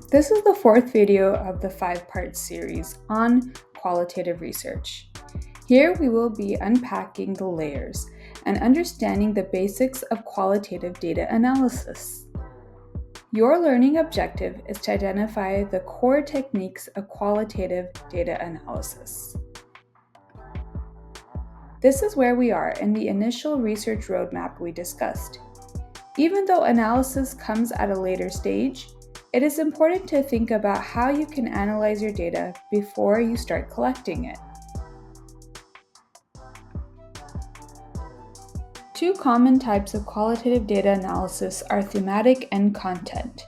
This is the fourth video of the 5-part series on qualitative research. Here we will be unpacking the layers and understanding the basics of qualitative data analysis. Your learning objective is to identify the core techniques of qualitative data analysis. This is where we are in the initial research roadmap we discussed. Even though analysis comes at a later stage, it is important to think about how you can analyze your data before you start collecting it. Two common types of qualitative data analysis are thematic and content.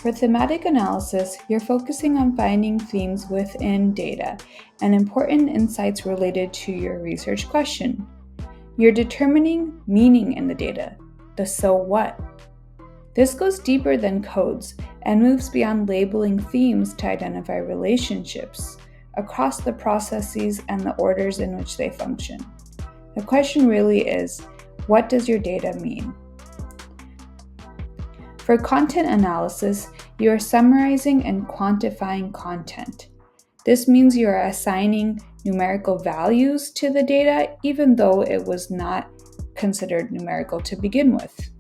For thematic analysis, you're focusing on finding themes within data and important insights related to your research question. You're determining meaning in the data, the so what. This goes deeper than codes and moves beyond labeling themes to identify relationships across the processes and the orders in which they function. The question really is, what does your data mean? For content analysis, you are summarizing and quantifying content. This means you are assigning numerical values to the data even though it was not considered numerical to begin with.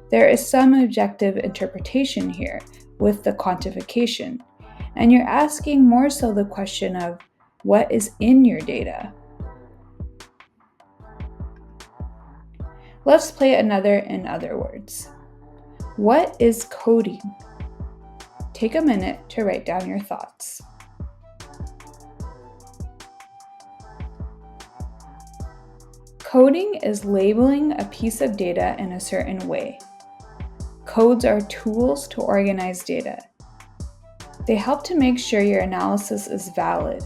There is some objective interpretation here with the quantification, and you're asking more so the question of what is in your data. Let's play another in other words. What is coding? Take a minute to write down your thoughts. Coding is labeling a piece of data in a certain way. Codes are tools to organize data. They help to make sure your analysis is valid,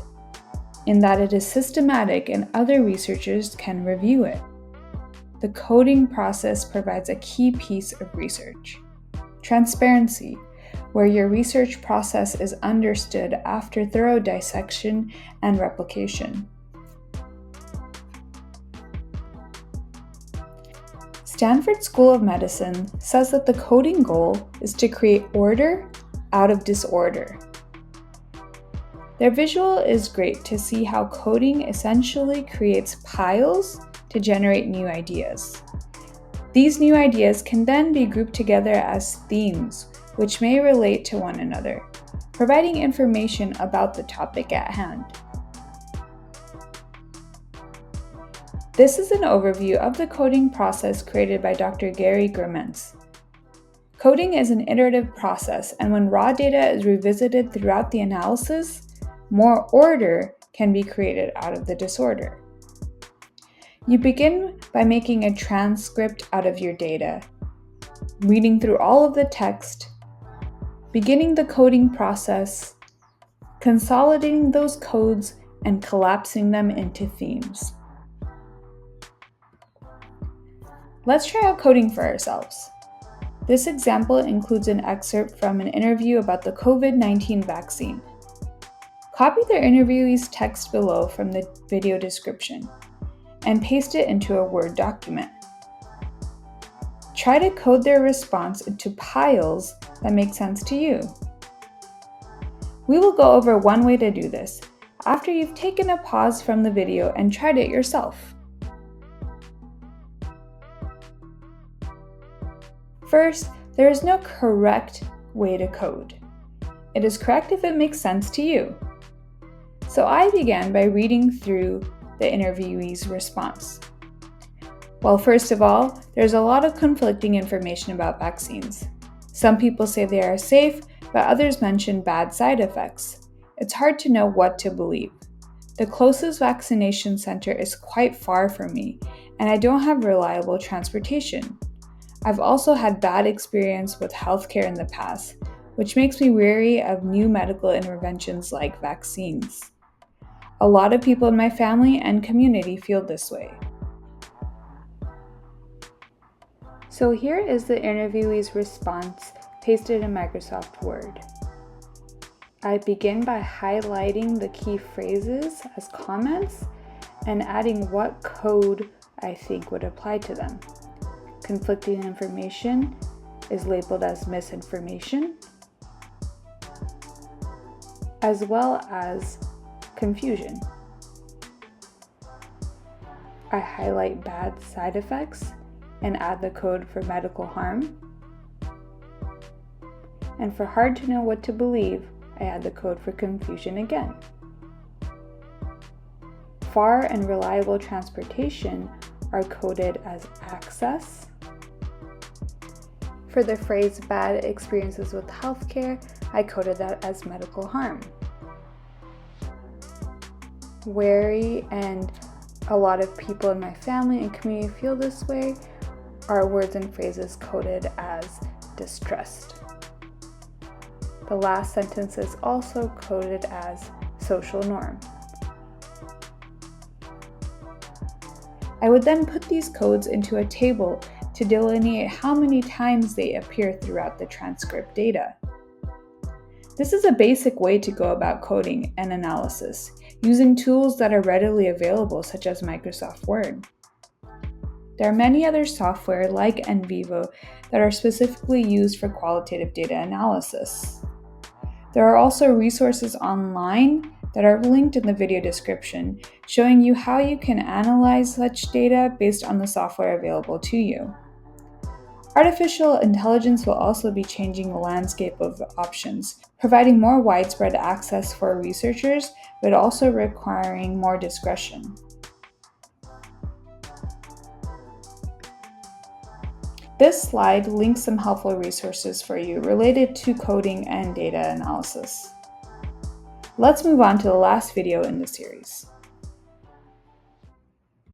in that it is systematic and other researchers can review it. The coding process provides a key piece of research. Transparency, where your research process is understood after thorough dissection and replication. Stanford School of Medicine says that the coding goal is to create order out of disorder. Their visual is great to see how coding essentially creates piles to generate new ideas. These new ideas can then be grouped together as themes, which may relate to one another, providing information about the topic at hand. This is an overview of the coding process created by Dr. Gary Germans. Coding is an iterative process, and when raw data is revisited throughout the analysis, more order can be created out of the disorder. You begin by making a transcript out of your data, reading through all of the text, beginning the coding process, consolidating those codes, and collapsing them into themes. Let's try out coding for ourselves. This example includes an excerpt from an interview about the COVID-19 vaccine. Copy the interviewee's text below from the video description and paste it into a Word document. Try to code their response into piles that make sense to you. We will go over one way to do this after you've taken a pause from the video and tried it yourself. First, there is no correct way to code. It is correct if it makes sense to you. So I began by reading through the interviewee's response. Well, first of all, there's a lot of conflicting information about vaccines. Some people say they are safe, but others mention bad side effects. It's hard to know what to believe. The closest vaccination center is quite far from me, and I don't have reliable transportation. I've also had bad experience with healthcare in the past, which makes me wary of new medical interventions like vaccines. A lot of people in my family and community feel this way. So here is the interviewee's response pasted in Microsoft Word. I begin by highlighting the key phrases as comments and adding what code I think would apply to them. Conflicting information is labeled as misinformation. as well as confusion. I highlight bad side effects and add the code for medical harm. And for hard to know what to believe, I add the code for confusion again. Far and reliable transportation are coded as access. For the phrase bad experiences with healthcare, I coded that as medical harm. Wary and a lot of people in my family and community feel this way are words and phrases coded as distressed. The last sentence is also coded as social norm. I would then put these codes into a table to delineate how many times they appear throughout the transcript data. This is a basic way to go about coding and analysis, using tools that are readily available such as Microsoft Word. There are many other software like NVivo that are specifically used for qualitative data analysis. There are also resources online that are linked in the video description showing you how you can analyze such data based on the software available to you. Artificial intelligence will also be changing the landscape of options, providing more widespread access for researchers, but also requiring more discretion. This slide links some helpful resources for you related to coding and data analysis. Let's move on to the last video in the series.